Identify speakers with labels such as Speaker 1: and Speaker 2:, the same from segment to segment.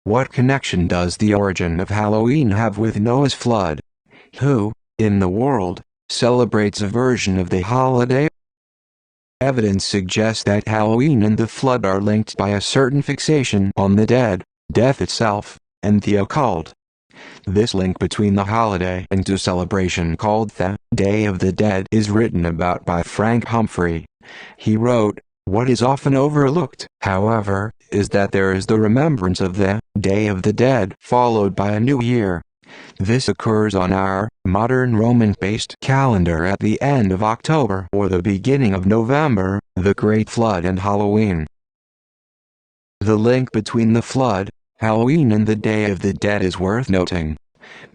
Speaker 1: What connection does the origin of Halloween have with Noah's flood? Who, in the world, celebrates a version of the holiday? Evidence suggests that Halloween and the flood are linked by a certain fixation on the dead, death itself, and the occult. This link between the holiday and the celebration called the Day of the Dead is written about by Frank Humphrey. He wrote, "What is often overlooked, however, is that there is the remembrance of the Day of the Dead followed by a new year. This occurs on our modern Roman-based calendar at the end of October or the beginning of November, the Great Flood and Halloween." The link between the flood, Halloween and the Day of the Dead is worth noting.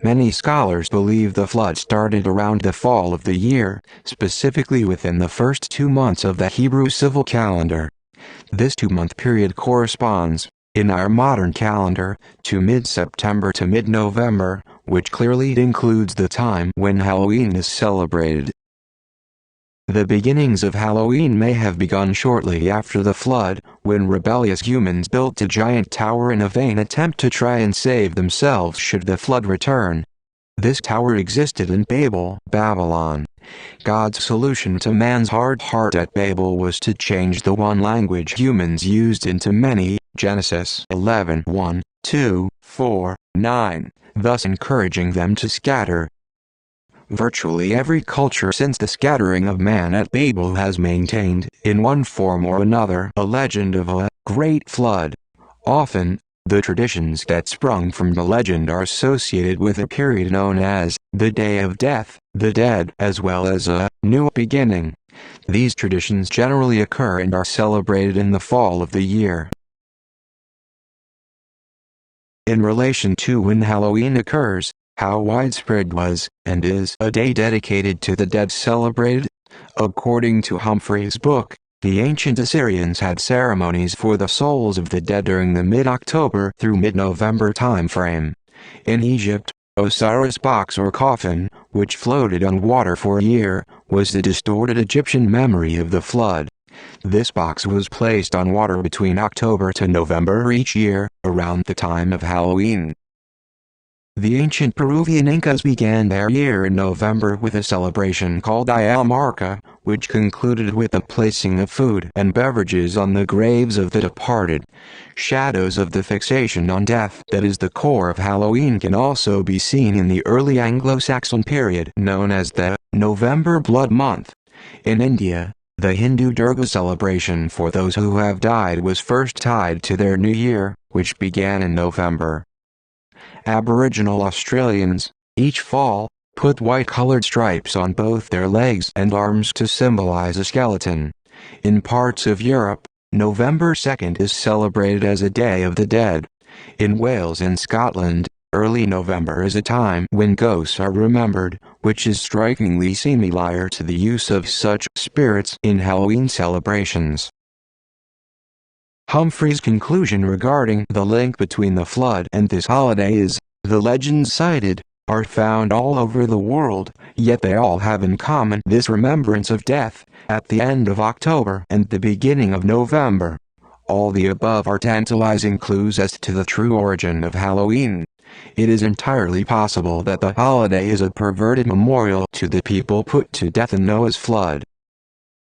Speaker 1: Many scholars believe the flood started around the fall of the year, specifically within the first 2 months of the Hebrew civil calendar. This 2-month period corresponds, in our modern calendar, to mid-September to mid-November, which clearly includes the time when Halloween is celebrated. The beginnings of Halloween may have begun shortly after the flood, when rebellious humans built a giant tower in a vain attempt to try and save themselves should the flood return. This tower existed in Babel, Babylon. God's solution to man's hard heart at Babel was to change the one language humans used into many, Genesis 11:1, 2, 4, 9, thus encouraging them to scatter. Virtually every culture since the scattering of man at Babel has maintained, in one form or another, a legend of a great flood. Often, the traditions that sprung from the legend are associated with a period known as the Day of Death, the Dead, as well as a new beginning. These traditions generally occur and are celebrated in the fall of the year. In relation to when Halloween occurs, how widespread was, and is, a day dedicated to the dead celebrated? According to Humphrey's book, the ancient Assyrians had ceremonies for the souls of the dead during the mid-October through mid-November time frame. In Egypt, Osiris' box or coffin, which floated on water for a year, was the distorted Egyptian memory of the flood. This box was placed on water between October to November each year, around the time of Halloween. The ancient Peruvian Incas began their year in November with a celebration called Ayamarca, which concluded with the placing of food and beverages on the graves of the departed. Shadows of the fixation on death that is the core of Halloween can also be seen in the early Anglo-Saxon period known as the November Blood Month. In India, the Hindu Durga celebration for those who have died was first tied to their new year, which began in November. Aboriginal Australians, each fall, put white-colored stripes on both their legs and arms to symbolize a skeleton. In parts of Europe, November 2nd is celebrated as a Day of the Dead. In Wales and Scotland, early November is a time when ghosts are remembered, which is strikingly similar to the use of such spirits in Halloween celebrations. Humphrey's conclusion regarding the link between the flood and this holiday is, the legends cited are found all over the world, yet they all have in common this remembrance of death, at the end of October and the beginning of November. All the above are tantalizing clues as to the true origin of Halloween. It is entirely possible that the holiday is a perverted memorial to the people put to death in Noah's flood.